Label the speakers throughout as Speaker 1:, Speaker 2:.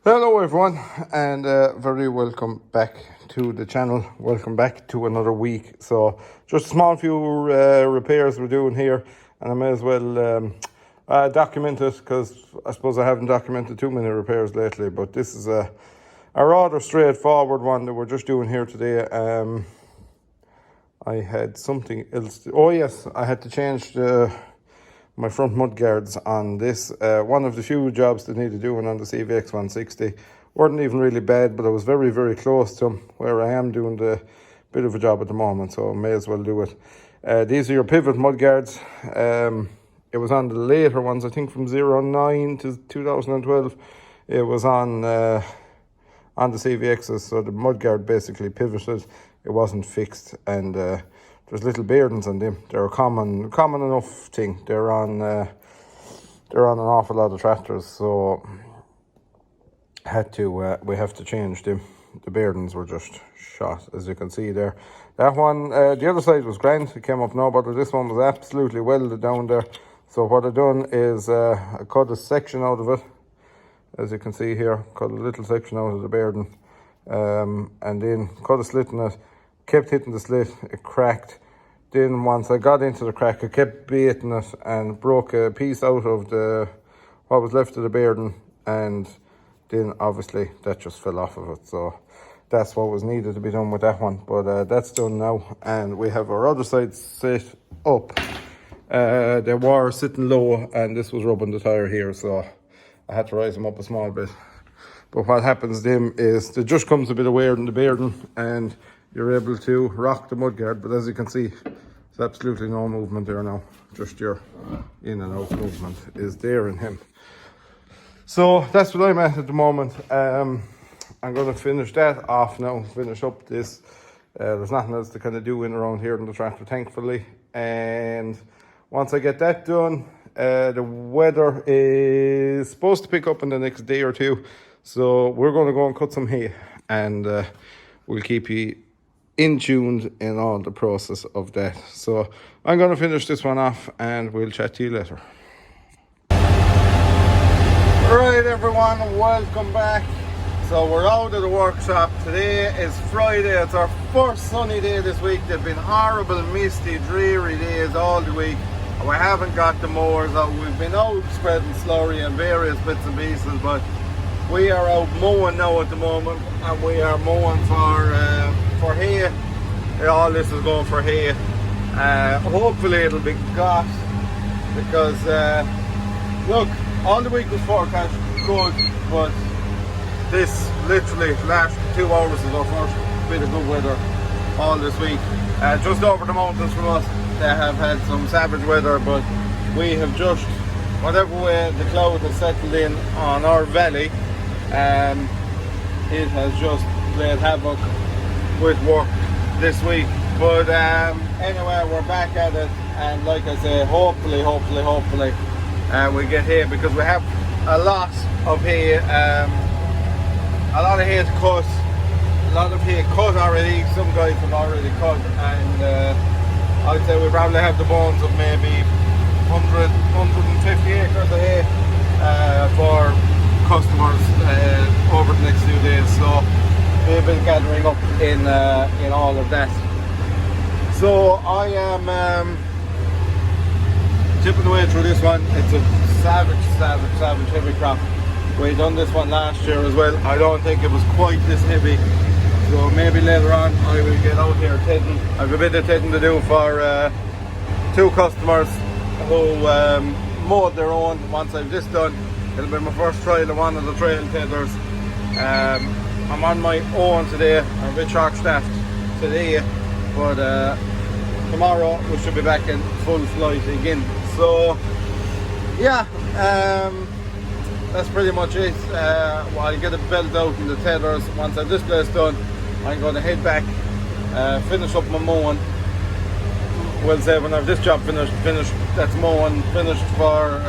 Speaker 1: Hello everyone, and very welcome back to the channel. Welcome back to another week. So just a small few repairs we're doing here, and I may as well document it, because I suppose I haven't documented too many repairs lately. But this is a rather straightforward one that we're just doing here today. I had something else. Oh yes, I had to change my front mudguards on this. One of the few jobs that needed doing on the CVX 160. Weren't even really bad, but I was very, very close to where I am doing the bit of a job at the moment, so I may as well do it. These are your pivot mudguards. It was on the later ones, I think from 09 to 2012. It was on the CVXs, so the mudguard basically pivoted. It wasn't fixed, and there's little bearings on them. They're a common enough thing. They're on an awful lot of tractors, so we have to change them. The bearings were just shot, as you can see there. That one, the other side was grand. It came up no bother. This one was absolutely welded down there. So what I've done is I cut a section out of it, as you can see here. Cut a little section out of the bearing, and then cut a slit in it. Kept hitting the slit, it cracked. Then once I got into the crack, I kept baiting it and broke a piece out of what was left of the bearing, and then obviously that just fell off of it. So that's what was needed to be done with that one. But that's done now, and we have our other side set up. They were sitting low, and this was rubbing the tire here, so I had to rise them up a small bit. But what happens then is there just comes a bit of wear in the bearing, and you're able to rock the mudguard. But as you can see, there's absolutely no movement there now. Just your in and out movement is there in him. So that's what I'm at the moment. I'm going to finish that off now, finish up this. There's nothing else to kind of do in around here in the tractor, thankfully. And once I get that done, the weather is supposed to pick up in the next day or two. So we're going to go and cut some hay, and we'll keep you in tuned in all the process of that. So I'm going to finish this one off, and we'll chat to you later. Right everyone, welcome back. So we're out of the workshop. Today is Friday. It's our first sunny day this week. They've been horrible, misty, dreary days all the week. We haven't got the mowers out. We've been out spreading slurry and various bits and pieces, but we are out mowing now at the moment, and we are mowing for hay. All this is going for hay. Hopefully it'll be got, because look, all the week was forecast good, but this literally last 2 hours is our first bit of good weather all this week. Just over the mountains from us, they have had some savage weather, but we have just, whatever way the cloud has settled in on our valley, it has just played havoc with work this week. But anyway, we're back at it, and like I say, hopefully we get hay, because we have a lot of hay, to cut, a lot of hay cut already. Some guys have already cut, and I'd say we probably have the bones of maybe 150 acres of hay for customers over the next few days. So we've been gathering up in all of that. So I am tipping away through this one. It's a savage heavy crop. We done this one last year as well. I don't think it was quite this heavy, so maybe later on I will get out here tedding. I have a bit of tedding to do for two customers who mowed their own. Once I've this done, it'll be my first trial of one of the trail tedders. I'm on my own today. I'm a bit short-staffed today, but tomorrow we should be back in full flight again. So yeah, that's pretty much it. I'll get a belt out in the tethers. Once I've this place done, I'm going to head back, finish up my mowing. We'll say when I've this job finished, that's mowing finished for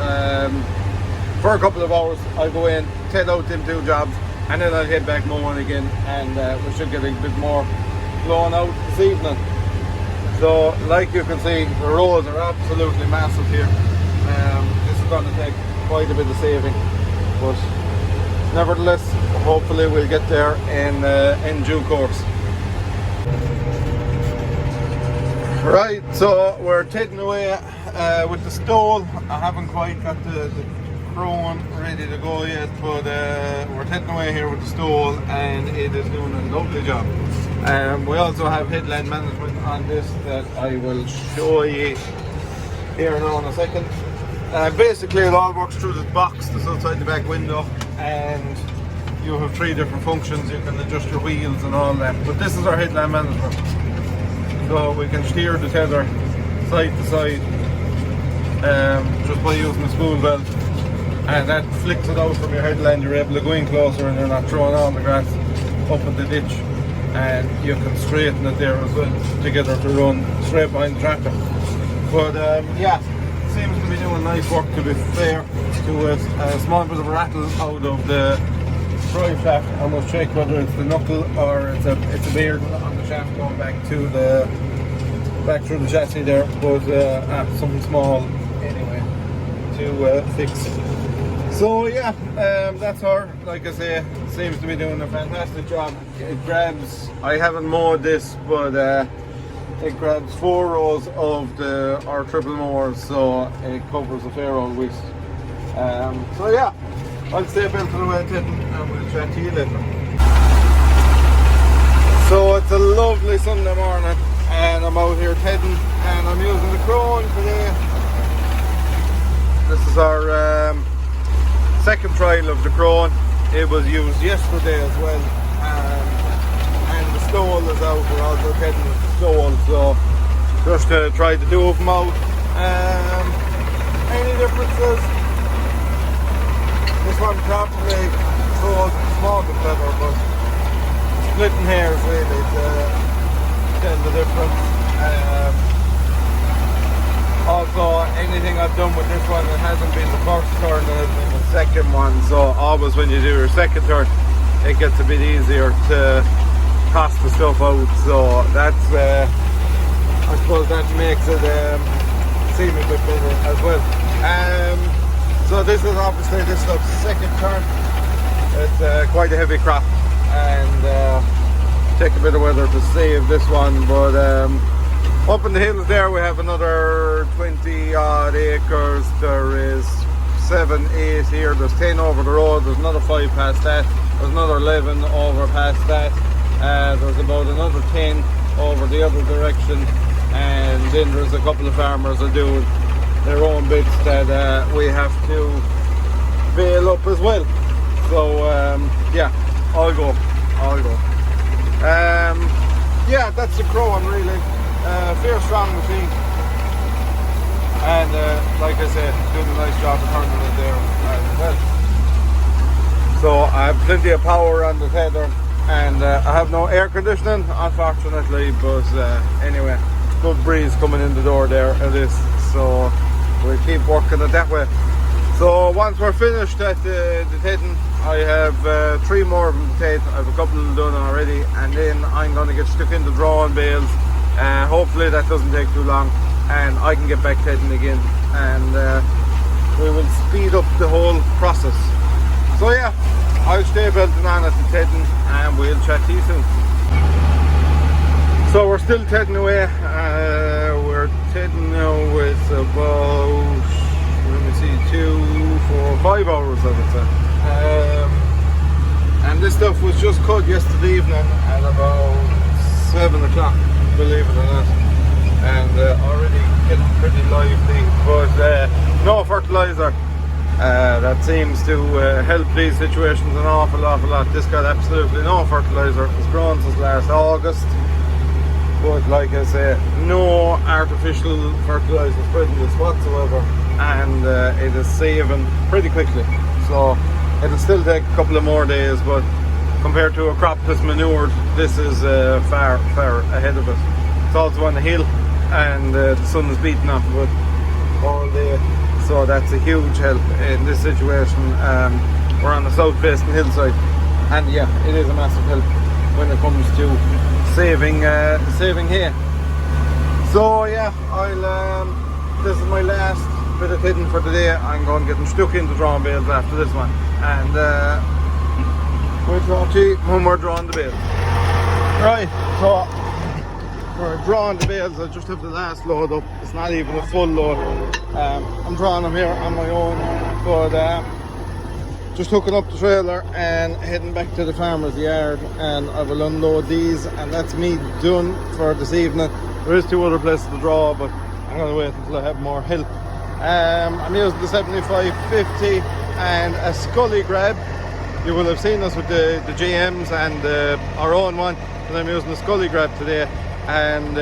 Speaker 1: a couple of hours. I'll go in, ted out them two jobs, and then I'll head back mowing again, and we should get a bit more blown out this evening. So like you can see, the rows are absolutely massive here. This is going to take quite a bit of saving, but nevertheless, hopefully we'll get there in due course. Right, so we're taking away with the stole. I haven't quite got the crone ready to go yet, but we're taking away here with the stole, and it is doing a lovely job. We also have headland management on this that I will show you here now in a second. Basically it all works through this box that's outside the back window, and you have 3 different functions. You can adjust your wheels and all that, but this is our headland management. So we can steer the tether side to side just by using the spool belt, and that flicks it out from your headland. You're able to go in closer and you're not throwing all the grass up in the ditch, and you can straighten it there as well to get her to run straight behind the tractor. But yeah, seems to be doing nice work, to be fair to it. A small bit of a rattle out of the drive shaft. I must check whether it's the knuckle or it's a beard on the shaft going back to the through the chassis there, but something small anyway to fix. So yeah, that's her. Like I say, seems to be doing a fantastic job. It grabs, I haven't mowed this, but it grabs 4 rows of our triple mowers, so it covers a fair old width. So yeah, I'll stay built to the way Ted, and we'll chat to you later. So it's a lovely Sunday morning, and I'm out here tedding, and I'm using the crone today. This is our second trial of the crone. It was used yesterday as well, and the stole is out. We're also tedding with the stole, so just to try the 2 of them out. Any differences? This one probably throws small bit better, but splitting hairs really tell the difference. Also, anything I've done with this one, it hasn't been the first turn, it has been the second one. So always when you do your second turn, it gets a bit easier to toss the stuff out. So that's, I suppose that makes it seem a bit better as well. So this is obviously this stuff's second turn. It's quite a heavy crop, and take a bit of weather to save this one. But up in the hills there we have another 20 odd acres. There is 7, 8 here. There's 10 over the road. There's another 5 past that. There's another 11 over past that. There's about another 10 over the other direction, and then there's a couple of farmers are doing their own bits that we have to bale up as well. So yeah, I'll go. Yeah, that's the crone really. Fair strong machine, and like I said, doing a nice job of turning it there as well. So I have plenty of power on the tether, and I have no air conditioning unfortunately, but anyway, good breeze coming in the door there it is. So we'll keep working it that way. So once we're finished at the tedding, I have 3 more of them to ted. I have a couple done already, and then I'm going to get stuck into drawing bales. Hopefully that doesn't take too long, and I can get back tedding again, and we will speed up the whole process. So yeah, I'll stay belting on at the tedding, and we'll chat to you soon. So we're still tedding away. We're tedding now with about, let me see, 2, 4, 5 hours I would say. And this stuff was just cut yesterday evening at about 7 o'clock, believe it or not. And already getting pretty lively, but no fertilizer. That seems to help these situations an awful lot. This got absolutely no fertilizer. It's grown since last August. But like I say, no artificial fertilizer spreading this whatsoever, and it is saving pretty quickly. So it'll still take a couple of more days, but compared to a crop that's manured, this is far ahead of it. It's also on the hill, and the sun is beating off of it all day, so that's a huge help in this situation. We're on the south facing hillside, and yeah, it is a massive help when it comes to saving hay. So yeah, this is my last bit of tedding for today. I'm going to get them stuck into drawing bales after this one, and we'll talk to you when we're drawing the bales. Right, so we're drawing the bales. I just have the last load up. It's not even a full load. I'm drawing them here on my own, but just hooking up the trailer and heading back to the farmer's yard, and I will unload these, and that's me done for this evening. There is 2 other places to draw, but I'm going to wait until I have more help. I'm using the 7550 and a scully grab. You will have seen us with the GMs and our own one, but I'm using the scully grab today, and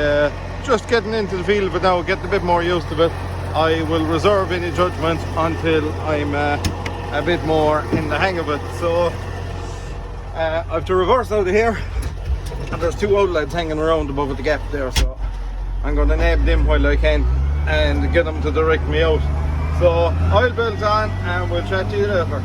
Speaker 1: just getting into the feel of it now, getting a bit more used to it. I will reserve any judgment until I'm a bit more in the hang of it. So I have to reverse out of here, and there's 2 outlets hanging around above the gap there, so I'm going to nab them while I can and get them to direct me out. So oil belts on, and we'll chat to you later.